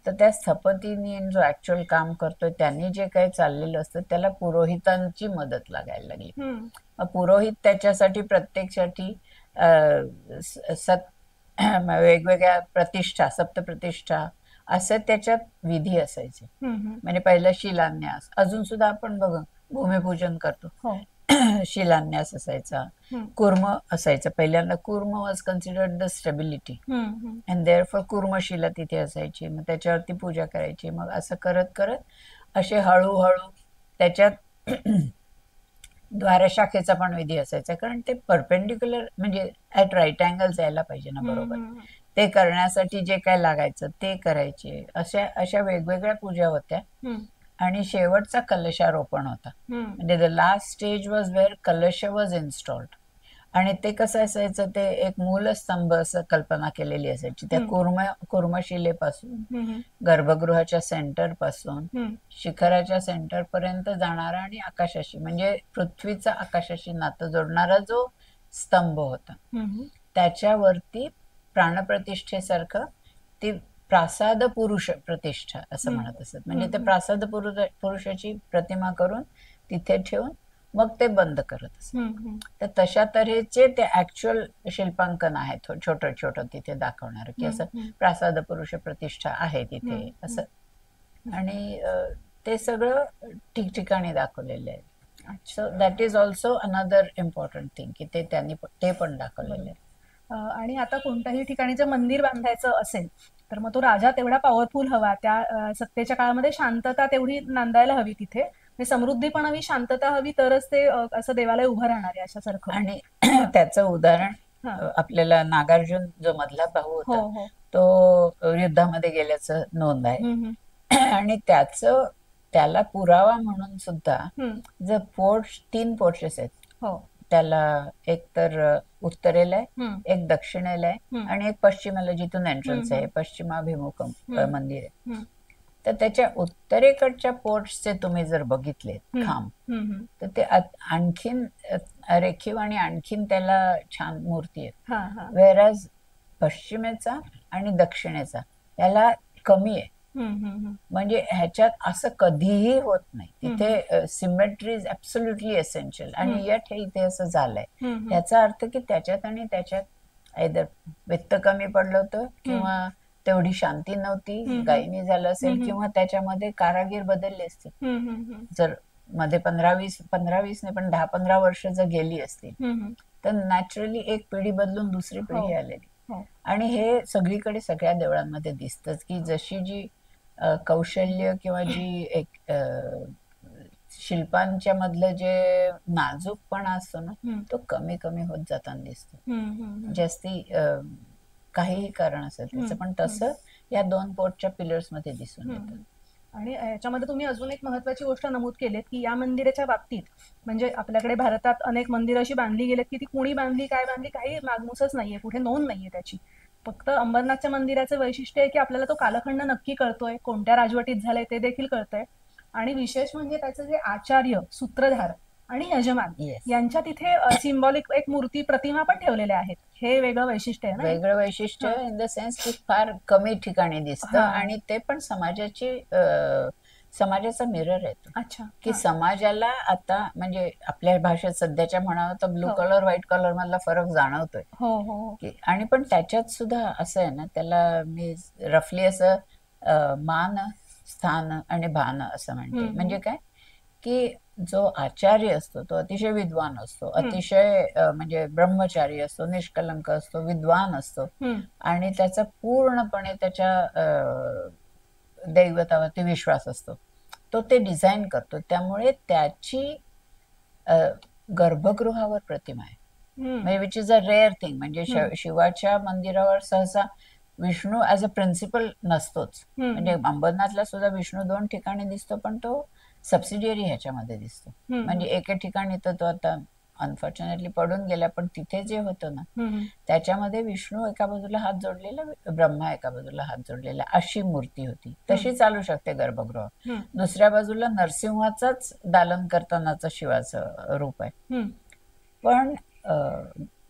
तर त्या स्थपतीने जो ऍक्च्युअल काम करतोय त्यांनी जे काही चाललेलं असतं त्याला पुरोहितांची मदत लागायला लागली. मग पुरोहित त्याच्यासाठी प्रत्येकसाठी वेगवेगळ्या प्रतिष्ठा, सप्तप्रतिष्ठा असं त्याच्यात विधी असायचे. म्हणजे पहिलं शिलान्यास, अजून सुद्धा आपण बघ भूमिपूजन करतो, शिलान्यास असायचा, कूर्म असायचं. पहिल्यांदा कूर्म was considered the stability and therefore कूर्मशिला तिथे असायची, मग त्याच्यावरती पूजा करायची. मग असं करत करत असे हळूहळू त्याच्यात द्वारशाखेचा पण विधी असायचा, कारण ते परपेंडिक्युलर म्हणजे ऍट राईट अँगल्स यायला पाहिजे ना बरोबर. ते करण्यासाठी जे काय लागायचं ते करायचे. अशा वेगवेगळ्या पूजा होत्या. आणि शेवटचा कलशारोपण होता, म्हणजे the last stage was were कलश वॉज इन्स्टॉल्ड. आणि ते कसं असायचं, ते एक मूलस्तंभ असं कल्पना केलेली असायची त्या कुर्मशिलेपासून, गर्भगृहाच्या सेंटर पासून शिखराच्या सेंटर पर्यंत जाणारा आणि आकाशाशी म्हणजे पृथ्वीचा आकाशाशी नातं जोडणारा जो स्तंभ होता, त्याच्यावरती प्राणप्रतिष्ठेसारखं ती प्रासाद पुरुष प्रतिष्ठा असं म्हणत असत. म्हणजे ते प्रासाद पुरुषाची प्रतिमा करून तिथे ठेवून मग ते बंद करत असत. तर तशा तऱ्हेचे ते ऍक्च्युअल शिल्पांकन आहे, छोटं छोटं तिथे दाखवणार की असं प्रासाद पुरुष प्रतिष्ठा आहे तिथे असं. आणि ते सगळं ठिकठिकाणी दाखवलेलं आहे. So that is also another important thing की त्यांनी ते पण दाखवलेलं आहे. आणि आता कोणत्याही ठिकाणी जर मंदिर बांधायचं असेल तर मग तो राजा तेवढा पॉवरफुल हवा, त्या सत्तेच्या काळामध्ये शांतता तेवढी नांदायला हवी, तिथे समृद्धी पण हवी, शांतता हवी, तरच ते असं देवालय उभं राहणार आहे अशासारखं. आणि त्याचं उदाहरण आपल्याला नागार्जुन जो मधला भाऊ होता तो युद्धामध्ये गेल्याचं नोंद आहे. आणि त्याला पुरावा म्हणून सुद्धा जर पोर्ट्स 3 पोर्ट्स आहेत, त्याला एक तर उत्तरेला आहे, एक दक्षिणेला आहे आणि एक पश्चिमेला जिथून एंट्रन्स आहे, पश्चिमाभिमुख मंदिर आहे. तर त्याच्या उत्तरेकडच्या पोर्ट्सचे तुम्ही जर बघितले खांब तर ते आणखीन रेखीव आणि आणखीन त्याला छान मूर्ती आहेत. वेराज पश्चिमेचा आणि दक्षिणेचा याला कमी आहे. म्हणजे ह्याच्यात असं कधीही होत नाही. तिथे सिमेट्री इज ऍब्सोल्युटली एसेन्शियल आणि येट हे इथे असं झालंय. याचा अर्थ की त्याच्यात आणि त्याच्यात आयदर वित्त कमी पडलं होतं किंवा तेवढी शांती नव्हती, गायनी झालं असेल किंवा त्याच्यामध्ये कारागीर बदलले असतील. जर मध्ये 15-20 नाही पण 10-15 वर्ष जर गेली असतील तर नॅचरली एक पिढी बदलून दुसरी पिढी आलेली. आणि हे सगळीकडे सगळ्या देवळांमध्ये दिसतंच की जशी जी कौशल्य किंवा जी एक शिल्पांच्या मधलं जे नाजूकपणा असतो ना तो कमी कमी होत जाताना दिसतो. जास्ती काहीही कारण असेल त्याचं, पण तसं या 2 पोर्टच्या पिलर्स मध्ये दिसून येतं. आणि याच्यामध्ये तुम्ही अजून एक महत्वाची गोष्ट नमूद केलीत की या मंदिराच्या बाबतीत म्हणजे आपल्याकडे भारतात अनेक मंदिरं अशी बांधली गेलीत की ती कुणी बांधली, काय बांधली, काही मागमूसच नाहीये, कुठे नोंद नाहीये त्याची. फक्त अंबरनाथच्या मंदिराचं वैशिष्ट्य आहे की आपल्याला तो कालखंड नक्की कळतोय, कोणत्या राजवटीत झालाय ते देखील कळतंय. आणि विशेष म्हणजे त्याचं जे आचार्य, सूत्रधार आणि यजमान यांच्या तिथे सिम्बॉलिक एक मूर्ती, प्रतिमा पण ठेवलेल्या आहेत. हे वेगळं वैशिष्ट्य आहे ना. वेगळं वैशिष्ट्य इन द सेन्स की फार कमी ठिकाणी दिसतं आणि ते पण समाजाचा मिरर आहे. अच्छा. की समाजाला आता म्हणजे आपल्या भाषेत सध्याच्या म्हणावं तर ब्लू कलर व्हाईट कलर मधला फरक जाणवतोय. आणि पण त्याच्यात सुद्धा असं आहे ना, त्याला मी रफली असं मान, स्थान आणि भान असं म्हणते. म्हणजे काय की जो आचार्य असतो तो अतिशय विद्वान असतो, अतिशय म्हणजे ब्रह्मचारी असतो, निष्कलंक असतो, विद्वान असतो आणि त्याचा पूर्णपणे त्याच्या दैवतावरती विश्वास असतो. तो ते डिझाईन करतो, त्यामुळे त्याची गर्भगृहावर प्रतिमा आहे. म्हणजे which is a rare thing. म्हणजे शिवाच्या मंदिरावर सहसा विष्णू ऍज अ प्रिन्सिपल नसतोच. म्हणजे अंबरनाथला सुद्धा विष्णू 2 ठिकाणी दिसतो पण तो सबसिडियरी ह्याच्यामध्ये दिसतो. म्हणजे एके ठिकाणी तर तो आता अनफॉर्च्युनेटली पडून गेला, पण तिथे जे होतं ना त्याच्यामध्ये विष्णू एका बाजूला हात जोडलेला, ब्रह्मा एका बाजूला हात जोडलेला, अशी मूर्ती होती. तशी चालू शकते गर्भगृह. दुसऱ्या बाजूला नरसिंहाचाच दालन करतानाचं शिवाचं रूप आहे. पण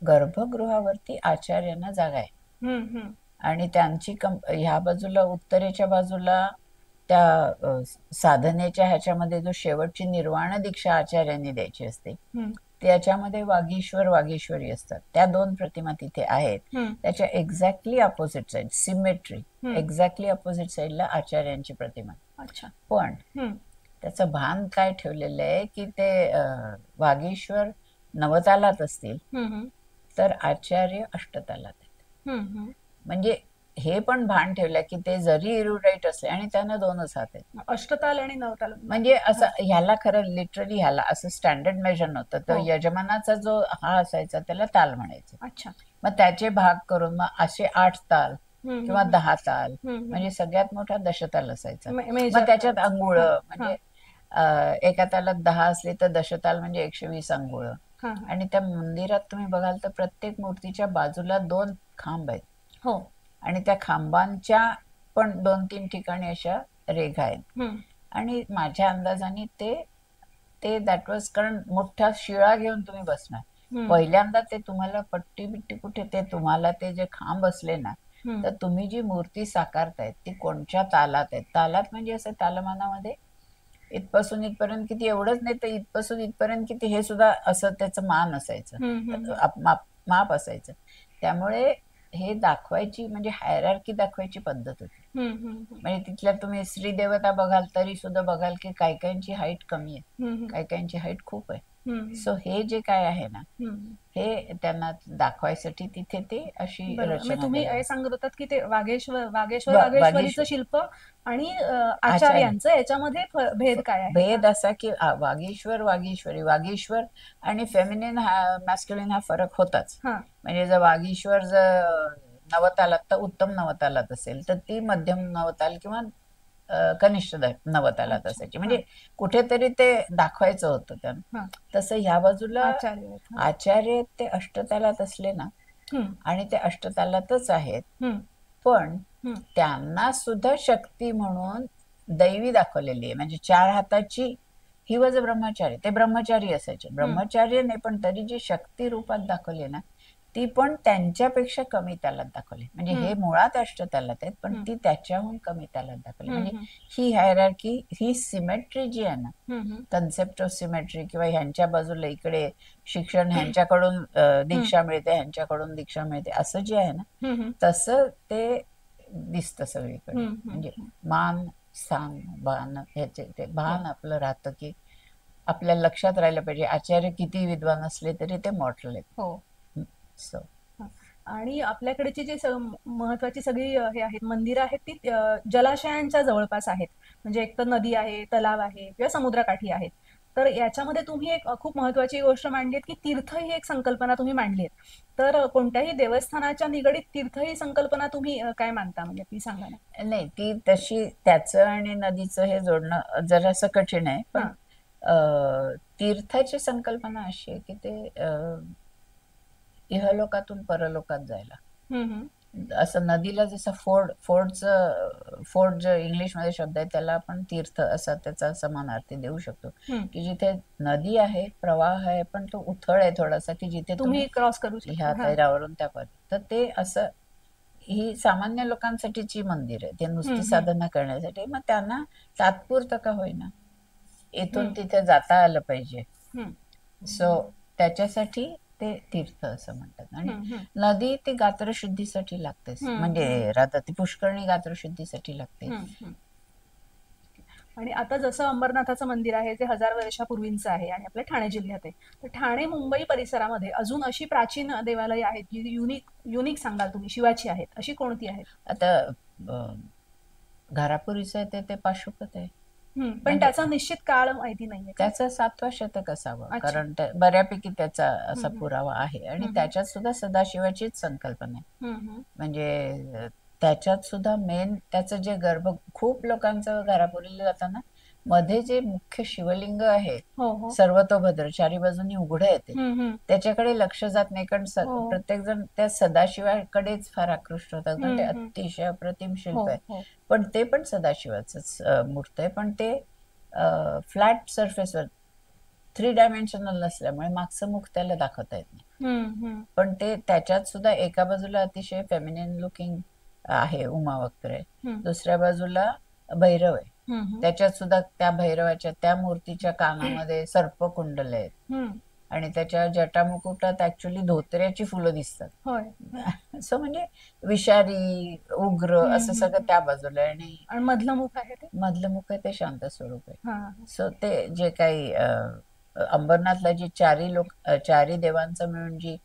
गर्भगृहावरती आचार्यांना जागा आहे आणि त्यांची ह्या बाजूला उत्तरेच्या बाजूला त्या साधनेच्या ह्याच्यामध्ये जो शेवटची निर्वाण दीक्षा आचार्यांनी द्यायची असते त्याच्यामध्ये वागीश्वरी असतात. त्या 2 प्रतिमा तिथे आहेत. त्याच्या exactly opposite side, symmetry exactly opposite साइडला आचार्यांची प्रतिमा. पण त्याचं भान काय ठेवलेलं आहे की ते वागीश्वर नवतालात असतील तर आचार्य अष्टतालात आहेत. म्हणजे हे पण भान ठेवलं की ते जरी इरुडाईट असले आणि त्यांना 2च हात आहेत, अष्टताल आणि नवताल. म्हणजे असं ह्याला खरं लिटरली ह्याला असं स्टँडर्ड मेजर नव्हतं. तर यजमानाचा जो हा असायचा त्याला ताल म्हणायचे. अच्छा. मग त्याचे भाग करून मग असे 8 ताल किंवा 10 ताल, म्हणजे सगळ्यात मोठा दशताल असायचा. मग त्याच्यात अंगुळ, म्हणजे एका तालात 10 असले तर दशताल म्हणजे 120 अंगुळ. आणि त्या मंदिरात तुम्ही बघाल तर प्रत्येक मूर्तीच्या बाजूला 2 खांब आहेत. आणि त्या खांबांच्या पण 2-3 ठिकाणी अशा रेघा आहेत. आणि माझ्या अंदाजाने ते दॅट वॉज, कारण मोठा शिळा घेऊन तुम्ही बसणार पहिल्यांदा ते तुम्हाला पट्टी बिट्टी कुठे, ते तुम्हाला ते जे खांब असले ना, तर तुम्ही जी मूर्ती साकारतायत ती कोणत्या तालात आहेत. तालात म्हणजे असं तालमानामध्ये इथपासून इथपर्यंत किती एवढंच नाही, तर इथपासून इथपर्यंत किती हे सुद्धा असं त्याचं मान असायचं, माप असायचं. त्यामुळे हे दाखवायची म्हणजे हायरार्की दाखवायची पद्धत होती. म्हणजे तिथल्या तुम्ही स्त्री देवता बघाल तरी सुद्धा बघाल की काही काहींची हाईट कमी आहे, काही काहींची हाईट खूप आहे. सो हे जे काय आहे ना, हे त्यांना दाखवायसाठी तिथे ते अशी रचना तुम्ही सांगत होतात की ते वागेश्वरीचं शिल्प आणि आचार्यांचं याच्यामध्ये भेद काय आहे? भेद असा की वागीश्वर वागीश्वर आणि फेमिनिन मॅस्क्युलिन हा फरक होताच. म्हणजे जर वागीश्वर जर नवतालात तर उत्तम नवतालात असेल, तर ती मध्यम नवताल किंवा कनिष्ठ नवतालात असायची. म्हणजे कुठेतरी ते दाखवायचं होतं त्यांना. तसं ह्या बाजूला आचार्य ते अष्टतालात असले ना, आणि ते अष्टतालातच आहेत, पण त्यांना सुद्धा शक्ती म्हणून दैवी दाखवलेली आहे. म्हणजे 4 हाताची ही वज ब्रह्मचारी, ते ब्रह्मचारी असायचे. ब्रह्मचार्य नाही, पण तरी जी शक्ती रूपात दाखवली ना, ती पण त्यांच्यापेक्षा कमी तालात दाखवली. म्हणजे हे मुळात अष्टतालात आहेत, पण ती त्याच्याहून कमी तालात दाखवली. म्हणजे ही हायरार्की, ही सिमेट्री जी आहे ना, कन्सेप्ट ऑफ सिमेट्री, किंवा ह्यांच्या बाजूला इकडे शिक्षण, ह्यांच्याकडून दीक्षा मिळते, ह्यांच्याकडून दीक्षा मिळते, असं जे आहे ना, तसं ते दिसतं सगळीकडे. म्हणजे मान, स्थान, भान, ह्याचे ते भान आपलं राहतं की आपल्या लक्षात राहिलं पाहिजे. आचार्य किती विद्वान असले तरी ते मॉर्टल आहेत. सो आणि आपल्याकडची जी महत्वाची सगळी हे आहेत मंदिरं आहेत ती जलाशयांच्या जवळपास आहेत. म्हणजे एक तर नदी आहे, तलाव आहे किंवा समुद्रकाठी आहेत. तर याच्यामध्ये तुम्ही एक खूप महत्वाची गोष्ट मांडलीत की तीर्थ ही एक संकल्पना तुम्ही मांडलीत. तर कोणत्याही देवस्थानाच्या निगडीत तीर्थ ही संकल्पना तुम्ही काय मानता, म्हणजे ती सांगा ना. नाही, ती तशी त्याचं आणि नदीचं हे जोडणं जरासं कठीण आहे. पण तीर्थाची संकल्पना अशी आहे की ते इहलोकातून परलोकात जायला. असं नदीला जसं फोर्ड जो इंग्लिशमध्ये शब्द आहे, त्याला आपण तीर्थ असा त्याचा समानार्थी देऊ शकतो. की जिथे नदी आहे, प्रवाह आहे, पण तो उथळ आहे थोडासा, की जिथे तुम्ही क्रॉस करू शकता ह्या तैरावरून त्या पर्यंत. तर ते असं, ही सामान्य लोकांसाठीची मंदिर आहे, ते नुसती साधना करण्यासाठी. मग त्यांना तात्पुरतं का होईना इथून तिथे जाता आलं पाहिजे. सो त्याच्यासाठी ते तीर्थ असं म्हणतात. आणि नदी ती गात्रशुद्धीसाठी लागतेच, म्हणजे ती पुष्करणी गात्रशुद्धीसाठी लागते. आणि आता जसं अंबरनाथाचं मंदिर आहे ते 1000 वर्षापूर्वींचं आहे आणि आपल्या ठाणे जिल्ह्यात आहे, तर ठाणे मुंबई परिसरामध्ये अजून अशी प्राचीन देवालय आहेत जी युनिक सांगाल तुम्ही, शिवाची आहेत, अशी कोणती आहेत? आता घारापुरीचं आहे ते पाशुपत आहे, पण त्याचा निश्चित काळ माहिती नाहीये. त्याचं 7वा शतक असावं, कारण बऱ्यापैकी त्याचा असा पुरावा आहे. आणि त्याच्यात सुद्धा सदाशिवाचीच संकल्पना आहे. म्हणजे त्याच्यात सुद्धा मेन त्याचं जे खूप लोकांचं घारापुरीला जाताना मध्ये जे मुख्य शिवलिंग आहे, सर्वतोभद्र, चारी बाजूनी उघडं येते, त्याच्याकडे लक्ष जात नाही. कारण प्रत्येक जण त्या सदाशिवाकडेच फार आकृष्ट होतात, कारण ते अतिशय अप्रतिम शिल्प आहे. पण ते पण सदाशिवाचंच मूर्त आहे, पण ते फ्लॅट सरफेसवर 3 डायमेन्शनल नसल्यामुळे मागचं मुख त्याला दाखवता येत नाही. पण ते त्याच्यात सुद्धा एका बाजूला अतिशय फेमिनिन लुकिंग आहे, उमा वक्र आहे, दुसऱ्या बाजूला भैरव आहे. त्याच्यात सुद्धा त्या भैरवाच्या त्या मूर्तीच्या कानामध्ये सर्पकुंडल आहेत, आणि त्याच्या जटामुकुटात ऍक्च्युली धोत्र्याची फुलं दिसतात. सो म्हणजे विषारी, उग्र असं सगळं त्या बाजूला आहे. आणि मधलं मुख आहे ते शांत स्वरूप आहे. सो ते जे काही अंबरनाथला जी चारी देवांचं मिळून जी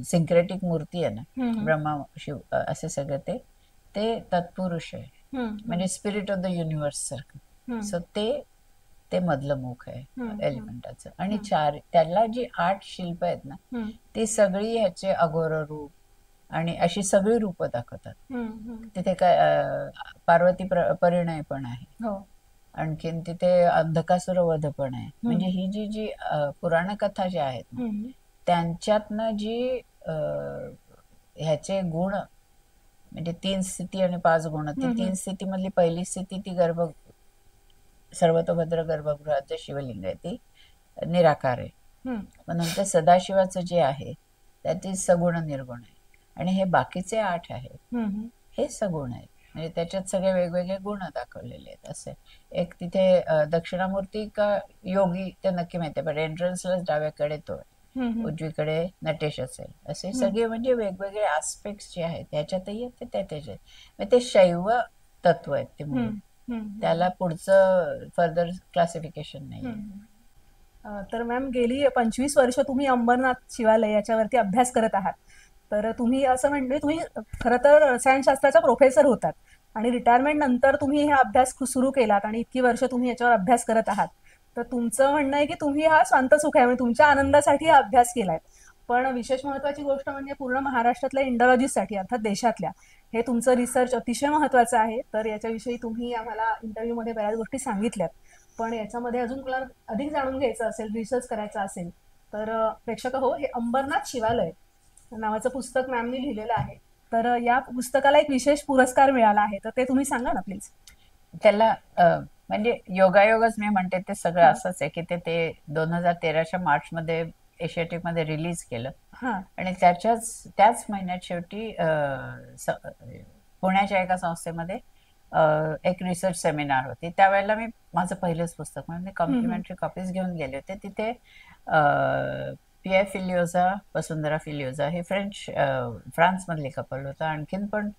सिंक्रेटिक मूर्ती आहे ना, ब्रह्मा शिव असे सगळं ते तत्पुरुष आहे, म्हणजे स्पिरिट ऑफ द युनिव्हर्स सारखं. सो ते मधलं मुख आहे एलिमेंटाचं. आणि त्याला जी 8 शिल्प आहेत ना, ती सगळी ह्याचे अघोर रूप आणि अशी सगळी रूप दाखवतात. तिथे काय पार्वती परिणय पण आहे, आणखीन तिथे अंधकासुर वध पण आहे. म्हणजे ही जी पुराण कथा ज्या आहेत ना, त्यांच्यातनं जी ह्याचे गुण, म्हणजे 3 स्थिती आणि 5 गुण, ती 3 स्थिती मधली पहिली स्थिती ती सर्वतोभद्र गर्भगृहात जे शिवलिंग आहे ती निराकार आहे. म्हणून ते सदाशिवाचं जे आहे त्यातील सगुण निर्गुण आहे, आणि हे बाकीचे 8 आहेत हे सगुण आहेत. म्हणजे त्याच्यात सगळे वेगवेगळे गुण दाखवलेले आहेत. असे एक तिथे दक्षिणामूर्ती का योगी ते नक्की माहितीये, पण एंट्रन्सलाच डाव्याकडे तो आहे, उजवीकडे नटेश असेल, असे सगळे म्हणजे वेगवेगळे आस्पेक्ट्स जे आहेत त्याच्यातही आहेत ते त्याच्यात. ते शैव तत्व आहेत ते म्हणून त्याला पुढचं फर्दर क्लासिफिकेशन नाही. तर मॅम गेली 25 वर्ष तुम्ही अंबरनाथ शिवालय याच्यावरती अभ्यास करत आहात. तर तुम्ही असं म्हणजे तुम्ही खरं तर रसायनशास्त्राचा प्रोफेसर होतात आणि रिटायरमेंट नंतर तुम्ही हा अभ्यास सुरू केलात आणि इतकी वर्ष तुम्ही याच्यावर अभ्यास करत आहात. तर तुमचं म्हणणं आहे की तुम्ही हा स्वांत सुख आहे, म्हणजे तुमच्या आनंदासाठी हा अभ्यास केलाय. पण विशेष महत्वाची गोष्ट म्हणजे पूर्ण महाराष्ट्रातल्या इंडॉलॉजिस्टसाठी अर्थात देशातल्या हे तुमचं रिसर्च अतिशय महत्वाचं आहे. तर याच्याविषयी तुम्ही आम्हाला इंटरव्ह्यूमध्ये बऱ्याच गोष्टी सांगितल्यात. पण याच्यामध्ये अजून तुला अधिक जाणून घ्यायचं असेल, रिसर्च करायचा असेल तर प्रेक्षक हो, हे अंबरनाथ शिवालय नावाचं पुस्तक मॅमनी लिहिलेलं आहे. तर या पुस्तकाला एक विशेष पुरस्कार मिळाला आहे, तर ते तुम्ही सांगा ना प्लीज. त्याला म्हणजे योगायोगच मी म्हणते ते सगळं असंच आहे की ते 2013च्या मार्चमध्ये एशियाटिक मध्ये रिलीज केलं आणि त्याच महिन्यात शेवटी पुण्याच्या एका संस्थेमध्ये एक रिसर्च सेमिनार होती. त्यावेळेला मी माझं पहिलंच पुस्तक म्हणून मी कॉम्प्लिमेंटरी कॉपीज घेऊन गेले होते. तिथे पिया फिलिओझा, वसुंधरा फिलिओझा हे फ्रान्समधले कपल होतं, आणखीन पण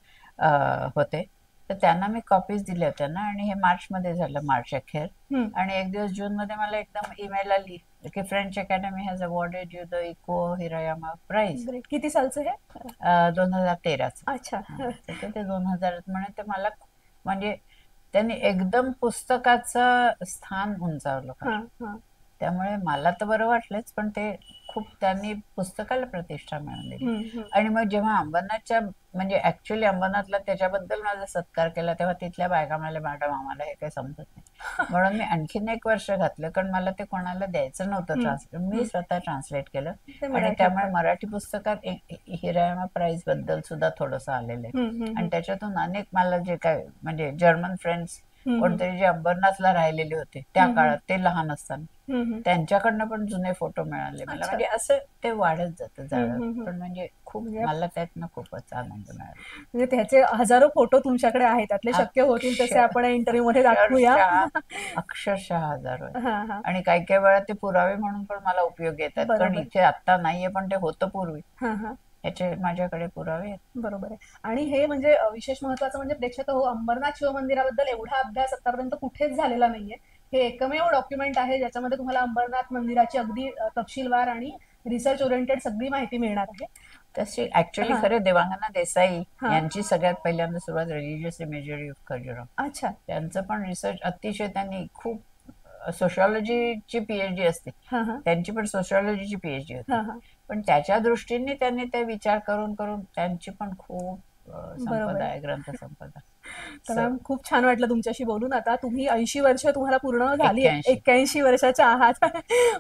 होते. तर त्यांना मी कॉपीज दिल्या होत्या ना, आणि हे मार्चमध्ये झालं, मार्च अखेर. आणि एक दिवस जूनमध्ये मला एकदम ईमेल आली की French academy has awarded you the Ikuo Hirayama prize. किती सालचं हे? 2013च. अच्छा. ते 2000 म्हणून ते मला म्हणजे त्यांनी एकदम पुस्तकाचं स्थान उंचावलं. त्यामुळे मला तर बरं वाटलंच, पण ते खूप त्यांनी पुस्तकाला प्रतिष्ठा मिळवून दिली. आणि मग जेव्हा अंबरनाथच्या म्हणजे ऍक्च्युअली अंबरनाथला त्याच्याबद्दल माझा सत्कार केला तेव्हा तिथल्या बायका म्हणाल्या, मॅडम आम्हाला हे काही समजत नाही. म्हणून मी आणखीन 1 वर्ष घातलं, कारण मला ते कोणाला द्यायचं नव्हतं ट्रान्सलेट. मी स्वतः ट्रान्सलेट केलं आणि त्यामुळे मराठी पुस्तकात हिरायामा प्राइज बद्दल सुद्धा थोडंसं आलेलं आहे. आणि त्याच्यातून अनेक मला जे काय म्हणजे जर्मन फ्रेंड्स कोणतरी जे अंबरनाथला राहिलेले होते त्या काळात, ते लहान असताना, त्यांच्याकडनं पण जुने फोटो मिळाले मला. म्हणजे असं ते वाढत जातं जाळं. पण म्हणजे खूप मला त्यातनं खूपच आनंद मिळाला. म्हणजे त्याचे हजारो फोटो तुमच्याकडे आहेत, त्यातले शक्य होतील तसे आपण इंटरव्ह्यू मध्ये दाखवूया. अक्षरशः हजारो. आणि काही काही वेळा ते पुरावे म्हणून पण मला उपयोग येतात, कारण इथे आता नाहीये पण ते होतं पूर्वी. याचे माझ्याकडे पुरावे आहेत. बरोबर आहे. आणि हे म्हणजे विशेष महत्वाचं म्हणजे प्रेक्षक हो, अंबरनाथ शिवमंदिराबद्दल एवढा अभ्यास आतापर्यंत कुठेच झालेला नाहीये. हे एकमेव डॉक्युमेंट आहे ज्याच्यामध्ये तुम्हाला अंबरनाथ मंदिराची अगदी तपशीलवार आणि रिसर्च ओरिएंटेड सगळी माहिती मिळणार आहे. तशी ऍक्च्युअली खरे देवांगना देसाई यांची सगळ्यात पहिल्यांदा सुरुवात रिलिजियस इमेजरी ऑफ खजुराहो. अच्छा. त्यांचं पण रिसर्च अतिशय, त्यांनी खूप सोशिओलॉजीची पीएचडी असते, त्यांची पण सोशिओलॉजीची पीएचडी होती, पण त्याच्या दृष्टीने त्यांनी ते विचार करून करून त्यांची पण खूप संपदा आहे, ग्रंथ संपदा. तर मॅम खूप छान वाटलं तुमच्याशी बोलून. आता तुम्ही 80 वर्ष तुम्हाला पूर्ण झाली, 81 वर्षाच्या आहात.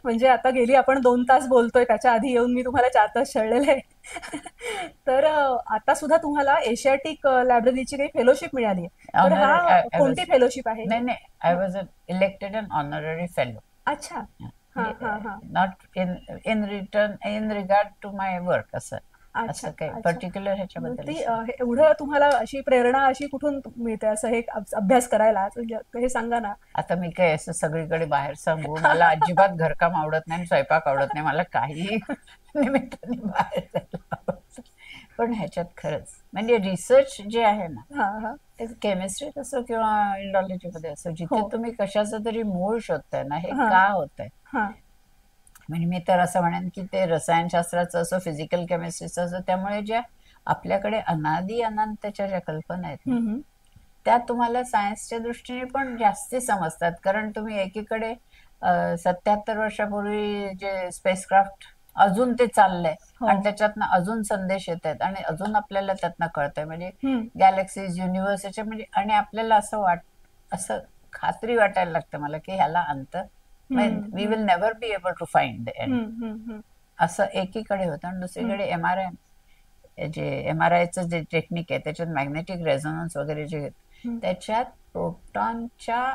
म्हणजे आता गेली आपण 2 तास बोलतोय, त्याच्या आधी येऊन मी तुम्हाला 4 तास छळलेले आहे. तर आता सुद्धा तुम्हाला एशियाटिक लायब्ररीची काही फेलोशिप मिळाली आहे. तर हा कोणती फेलोशिप आहे? नाही नाही, I was elected an honorary fellow. अच्छा. Not in regard to my work, असं असं काही पर्टिक्युलर ह्याच्याबद्दल. एवढं तुम्हाला अशी प्रेरणा अशी कुठून मिळते असं हे अभ्यास करायला, हे सांगा ना. आता मी काय असं सगळीकडे बाहेर सांगू, मला अजिबात घरकाम आवडत नाही, स्वयंपाक आवडत नाही, मला काही निमित्ताने बाहेर जायला आवडतं. पण ह्याच्यात खरंच म्हणजे रिसर्च जे आहे ना, केमिस्ट्रीत असो किंवा इंडॉलॉजी मध्ये असो, जिथे तुम्ही कशाचं तरी मूळ शोधताय ना, हे का होतंय. म्हणजे मी तर असं म्हणेन की ते रसायनशास्त्राचं असो, फिजिकल केमिस्ट्रीचं असो, त्यामुळे ज्या आपल्याकडे अनादी अनंतच्या ज्या कल्पना आहेत त्या तुम्हाला सायन्सच्या दृष्टीने पण जास्ती समजतात. कारण तुम्ही एकीकडे 77 वर्षापूर्वी जे स्पेसक्राफ्ट अजून ते चाललंय आणि त्याच्यातनं अजून संदेश येत आहेत आणि अजून आपल्याला त्यातनं कळतंय, म्हणजे गॅलेक्सीज, युनिव्हर्स याच्या म्हणजे. आणि आपल्याला असं खात्री वाटायला लागतं मला की ह्याला अंत, we will never be able to find the end, असं एकीकडे होतं. आणि दुसरीकडे एमआरआयचं जे टेक्निक आहे त्याच्यात मॅग्नेटिक रेझोनन्स वगैरे जे त्याच्यात प्रोटॉनच्या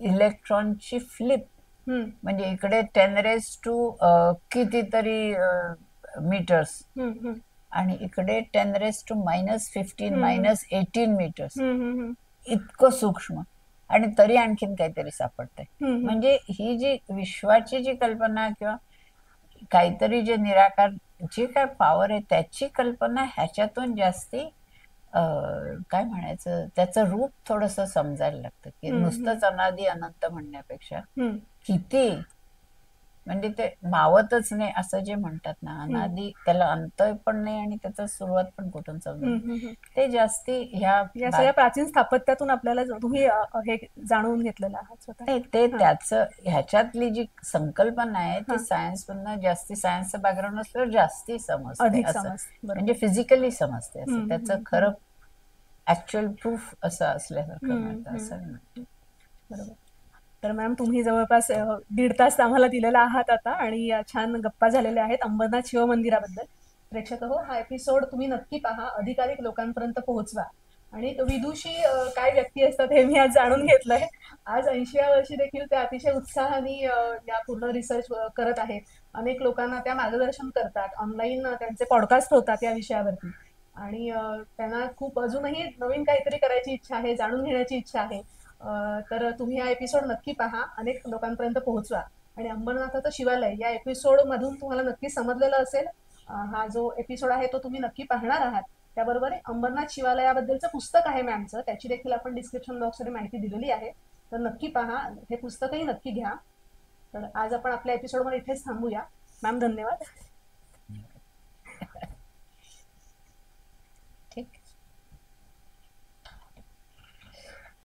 इलेक्ट्रॉनची फ्लिप म्हणजे इकडे 10 कितीतरी मीटर्स आणि इकडे 10 - 15 -18 मीटर्स, इतकं सूक्ष्म, आणि तरी आणखीन काहीतरी सापडतंय. म्हणजे ही जी विश्वाची जी कल्पना किंवा काहीतरी जे निराकार जी काय पॉवर आहे त्याची कल्पना ह्याच्यातून जास्ती काय म्हणायचं, त्याचं रूप थोडस समजायला लागतं, की नुसतंच अनादी अनंत म्हणण्यापेक्षा किती, म्हणजे ते मावतच नाही असं जे म्हणतात ना, अनादी त्याला अंत पण नाही आणि त्याचा सुरुवात पण कुठून समजत, ते जास्ती या सगळ्या प्राचीन स्थापत्यातून आपल्याला तुम्ही हे जाणून घेतलेलं आहात स्वतः. ते त्याचं ह्याच्यातली जी संकल्पना आहे ती सायन्स मधनं जास्ती, सायन्सचं बॅकग्राऊंड असल्यावर जास्ती समजते, असं म्हणजे फिजिकली समजते, असं त्याचं खरं ऍक्च्युअल प्रूफ असं असल्यासारखं मिळतं, असं म्हणते. बरोबर. तर मॅम तुम्ही जवळपास 1.5 तास आम्हाला दिलेला आहात आता, आणि छान गप्पा झालेल्या आहेत अंबरनाथ शिव मंदिराबद्दल. प्रेक्षक हो, हा एपिसोड तुम्ही नक्की पहा, अधिकाधिक लोकांपर्यंत पोहोचवा, आणि विदुषी काय व्यक्ती असतात हे मी आज जाणून घेतलंय. आज 80व्या वर्षी देखील त्या अतिशय उत्साहाने या पूर्ण रिसर्च करत आहेत. अनेक लोकांना त्या मार्गदर्शन करतात, ऑनलाईन त्यांचे पॉडकास्ट होतात या विषयावरती, आणि त्यांना खूप अजूनही नवीन काहीतरी करायची इच्छा आहे, जाणून घेण्याची इच्छा आहे. तर तुम्ही हा एपिसोड नक्की पहा, अनेक लोकांपर्यंत पोहोचवा, आणि अंबरनाथाचं शिवालय या एपिसोड मधून तुम्हाला नक्की समजलेलं असेल. हा जो एपिसोड आहे तो तुम्ही नक्की पाहणार आहात. त्याबरोबर अंबरनाथ शिवालयाबद्दलचं पुस्तक आहे मॅमचं, त्याची देखील आपण डिस्क्रिप्शन बॉक्समध्ये माहिती दिलेली आहे, तर नक्की पहा, हे पुस्तकही नक्की घ्या. तर आज आपण आपल्या एपिसोडमध्ये इथेच थांबूया. मॅम धन्यवाद.